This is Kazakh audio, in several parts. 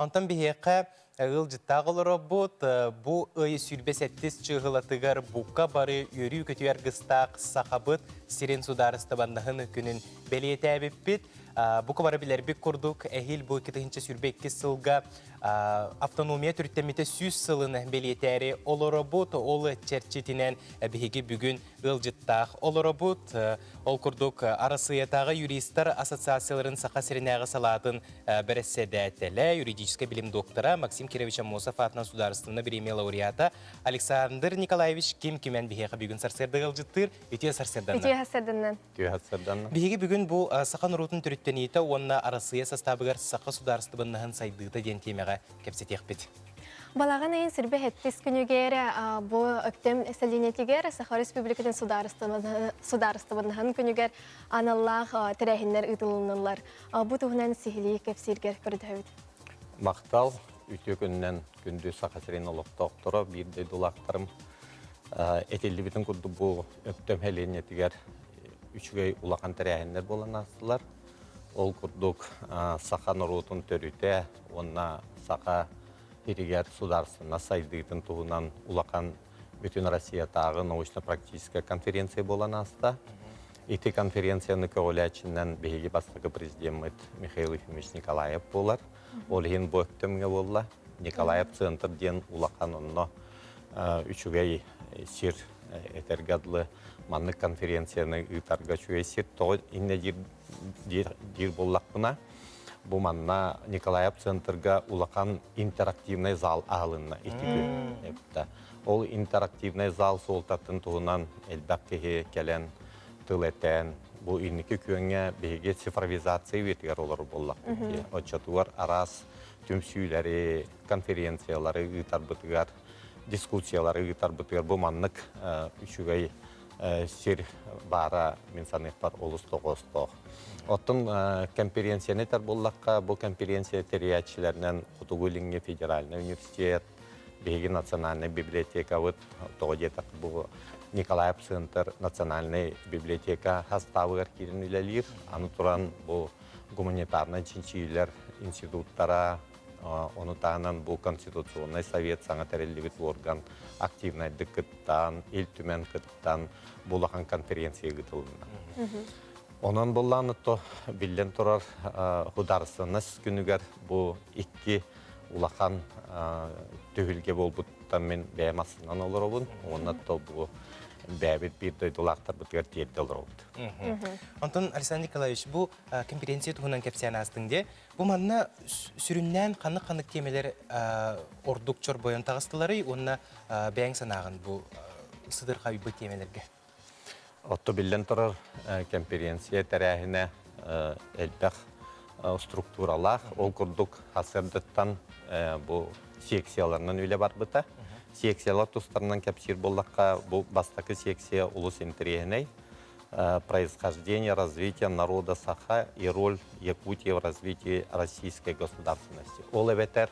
Антон бихеққа ыл жыттағылы робот, бұ ый сүрбес әттес чығылатығар бұққа бары өрі көтуер ғыстақ сақабыт сирен сударысты бандағын күнін бәлеті әбіппет. Бұққа бары білербек құрдық, әхіл бұл кетігінші сүрбекке сылға автономия түрттеметі сүз сылыны бәлеті әрі олы робот, олы чәрчетінен бігеге бүгін ыл жыттақ. Олы робот, ол құрдық арасыятағы юристар ассоциацияларын сақа сиренәғы салатын бәріседәтелі юридический билим доктора Максим Кирович Амосов атынан сударыстығына премия лауреата Александр Николаевич Ким Кимен бігеға бүгін сарсерді ғылжыттыр. Үтеге сарсерданнан. Бігеге бүгін бұл сақан ұрутын түріттенейті, онына арасыя составығар сақа сударыстығынығын сайдықты ден темеға кәпсетек бет. Балаған айын сүрбе әттес күнігері бұл өктем әсәленетігер Саха Республикатын сударыстығынығын күнігер аналлақ тірәхінлер ұтылынылар. Бұл тұғынан сихили кәпсергер көрді әуді. Мақтал, үте күннен күнді Саха Сирен олықты оқтыры, бірді дұлақтарым. Әтелді бітін күрді бұл өктем әленетігер үшігей ұлақан тірәхінлер болан астылар. Ол күрдік Саха Нұрутын төріте, онына Саха Перегер сударственно сайдыйтын туғынан улақан бүтін Россиятағы научно-практическая конференция болан аста. Эти конференцияны көғілячінен бейге бастығы президент Михаил Ефимович Николаев болар. Ол ең бөктімге болла. Николаев центр ден улақан онно үшігей сир әтергадлы манны конференцияны ұйтарға чуесет. Тоғы инне дир боллақ бұна. Бұл манна Николаев центрға улақан интерактивный зал ағылынна итігі. Ол интерактивный зал солтатын туғынан әлбәккеге кәлен тыл әтән. Бұл иннекі күйіңе бейге цифровизация ветігер олар боллақ. Отчатуар арас түмсүйлері, конференциялары ұйтар бұтығар, дискуссиялары ұйтар бұтығар. Бұл маннық үшігай сир бара мен санық бар олыс тоғыз-тоқ. Оттың конференцияны тар боллаққа, бұл конференция терриячилерінен Құтығылыңе федеральный университет, бейгі национальный библиотека, тоғыдетақ бұл Николаев центр национальный библиотека хаставығар керін үлелер. Аны тұран бұл гуманитарный чинчилер институттара, оны тағынан бұл Конституционный совет саңа тәрелігіт орган активный дықыттан, ел түмен кыттан болақан конференция ғытылына. Онан болланы то білден тұрар хударсыныз күнігер бұл ikki улақан төгілге бол бұттан мен бәймасынан олар обын. Онан то бұл бәбет бір дойдылақтар бұтығар тейді олар обын. Антон Александр Николаевич, бұл конференция тұғынан кәпсиян астыңде, бұл манна сүріннен қанық-қанық темелер ордық чор бойын тағыстылары, онына бәйін санағын бұл сыдыр қабы темелерге. Отто білден тұрар конференция тәрәхіне әлбәқ структуралақ, ол күрдік хасырдыттан бұл секцияларынан өлі бар бұта. Секциялар тұстарынан кәпсір болаққа бұл бастақы секция ұлыс интерегіней происхождение, развитие народа Саха и роль Якутии в развитии российской государственности. Ол әбетер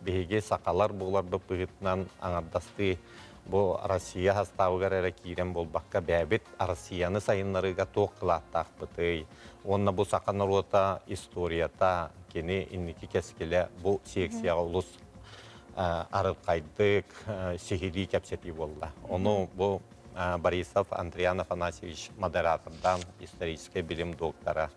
бейге сақалар болар бұпығытынан аңардасты бұл Россия хаставығар әрі кейрен болбаққа бәбет Россияны сайынларыға тоқ қылаттақ бұтый. Онна бұл сақа народа историята кені иннекі кәскелі бұл секцияға ұлыс арылқайдық сехили кәпсеті болды. Оны бұл Борисов Андрей Афанасьевич модератордан исторический билим доктора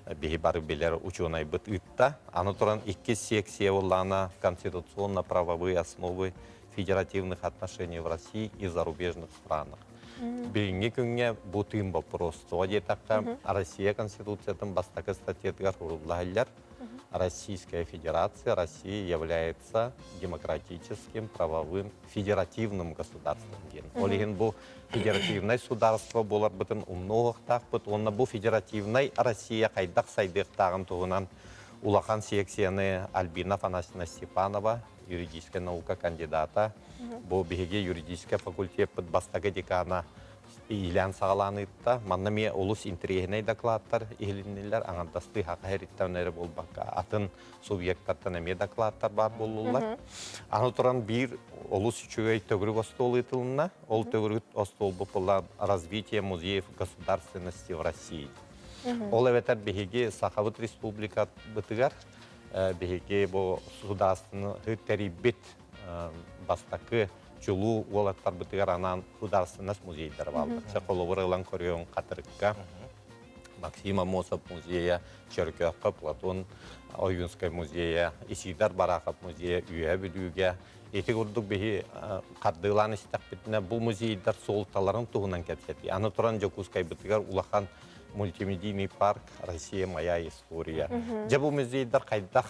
бейі бары білер ученый бұт үтті. Аны тұран 2 секция олана конституционно-правовые основы федеративных отношений в России и зарубежных странах. Бейінге күнге бұл түйін вопрос. Соғадетаққа Россия Конституциятын бастақы статьетігар ұрылағылар. Российская Федерация, Россия является демократическим, правовым, федеративным государством. Олеген бұл федеративное государство болар бұтын умногықтақ бұт. Онна бұл федеративное Россия қайдақ сайдықтағын тұғынан улақан секцияны Альбина Афанасьевна Степанова, юридическая наука кандидата. Бұл беге юридическая факультет бұт бастағы декана Илян сағаланыйтта. Манна ме олыс интерегіней докладтар елінелер аңандасты хақа әриттәунері болбаққа. Атын субъекттартан әме докладтар бар болулар. Аны тұран бір олыс үшігей төгірік остол етілінна. Ол төгірік остол бұпылар развитие музеев государственности в России. Ол әветер беге Сахавыт республика бұтығар биһиги бу судастыны терибит бастакы чулу олаттар бытыгар анан хударсынас музейдер балды. Чаколовыр ылан көрөң катырыкка, Максима Мосов музея, Черкёкка, Платон Ойгунскай музея, Исидар Барахов музея, үйе бүдүүгө. Эти курдук бихи кардылан истак битне бул музейдер солталарын тугунан кепсети. Аны туран Жокускай бытыгар улахан мультимедийный парк Россия моя история. Же бул музейдер кайдах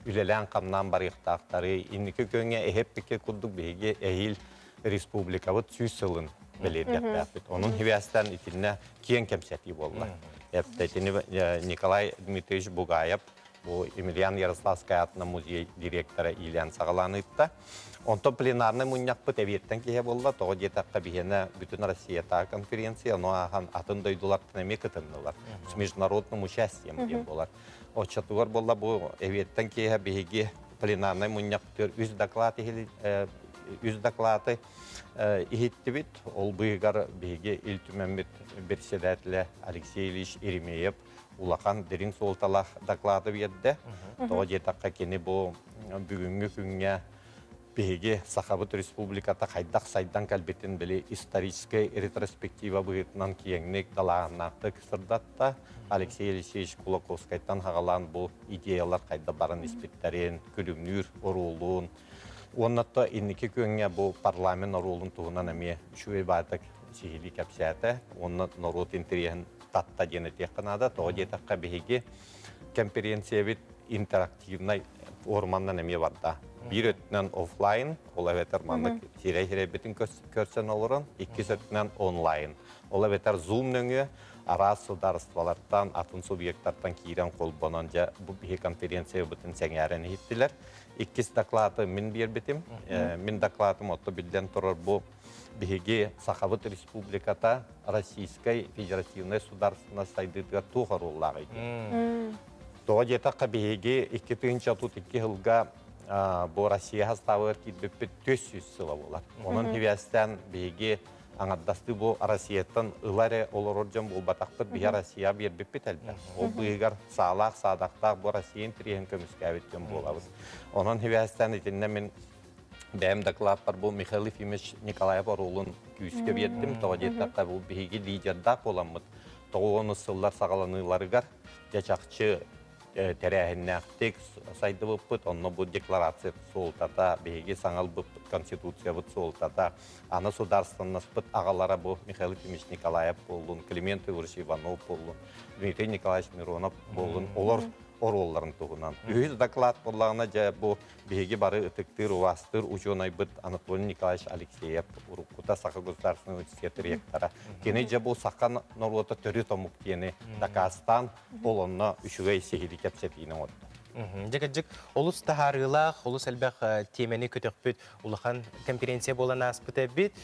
үлелән камнан барыктактары инники көңе эхеппеке курдук беге эхил республикабыт 100 сылын беледеп. Onun hivastan itine kiyen kemseti bollar. Николай Дмитриевич Бугаев, bu Emilian Yaroslavskaya adına muzey direktörü İlyan Sağalanıpta. Onto plenarны munyak eviyetten kiye bolla. Toğu detakka bihene bütün Россия konferensiya, no ahan atın doydular tınemi kıtınlılar. С международным участием diye bollar. O çatıvar bolla bu eviyetten kiye bihegi plenarны munyak üz doklаты ihittivit. Ol bıygar bihegi iltümemmit председателя Алексей Ильич Еремеев улахан дерин солталах доклады берді. Тоғы жетаққа кені бұл бүгінгі күнге беге Сахабыт Республиката қайдақ сайдан кәлбетін білі историческая ретроспектива бұғытынан киеңнік далағынақты кісірдатта. Алексей Ильич Кулаковскайттан хағалан бұл идеялар қайда барын испеттерін, күлімнүр, орулуын. Оннатта иннекі күнге бұл парламент орулын туғынан әме үшуе бардық сихили кәпсәті. Онны народ интерьен татта дене текқанада, тоғы детаққа беге конференция бит интерактивный орманнан әме барда. Bir ötündən офлайн, ола ветер мандық сирей бетін көрсен олырын, ikisi ötündən онлайн. Ола ветер Zoom нөңі, арас сударыстывалардан, атын субъекттардан кейрен қолбонанжа бұл бейі конференция бітін сәңәрін еттілер. İkisi доклады мен бер бітім. Мен докладым отты білден тұрыр бұл бейге Сахабыт Республиката Российской Федеративной Сударственной Сайдыдыға туғар оллағы екен. Тоға жетаққа бейге 2002 жылға bu Россия hastavır ki bir 400 sıla olar. Onun hivastan bege anadastı bu Rusya'dan ılare olur hocam bu batakta bir Rusya bir bipeteldi. O beygar sağlak sağdakta bu Rusya'nın triyen kömüskavitken bolabız. Onun hivastan içinde men benim dokladlar bu Mikhail Efimович Nikolayev Orul'un küyüske verdim. Toğacetakka bu bege liderdak olamıd. Toğunu sıllar sağlanılarıgar. Geçakçı terəhinnəxtik saydı бұппыт, онны бұл декларация солтата, беге саңал бұппыт, конституция бұт солтата, аны сударстаннас бұт ағалара бұл Михаил Efimович Николаев болуын, Климент Иванович Иванов болуын, Дмитрий Николаевич Миронов болуын, олар оролларын туғынан. Үйіз доклад болағына жа бұл беге бары үтіктір, уастыр, ученый бұт Анатолий Николаевич Алексеев, Урукута Сақа Государственный университет ректора. Кені жа бұл Сақан Норвота түрі томук кені Дакастан олонна үшігей сегілі кәпсетейінің отты. Жекаджик олус тахарылах, олус әлбәқ темені көтөкпүт улахан конференция болан аспыт әбит.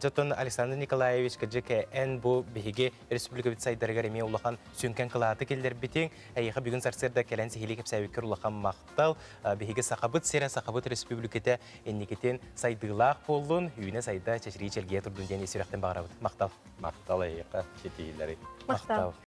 Жотон Александр Николаевич каджик ән бұ бігеге республика бит сайдарығар еме улахан сөнкен қылаты келдер бітің. Әйіға бүгін сарсырда кәлән сехилі кепсәуіккер улахан мақтал. Бігеге Сахабыт сері Сахабыт республикеті әннекетен сайдылақ болуын. Үйіне сайда чәшірей челге тұрдың дені сүйрақтен бағарабыд. Мақтал. Мақтал әйіға жетейлері. Мақтал.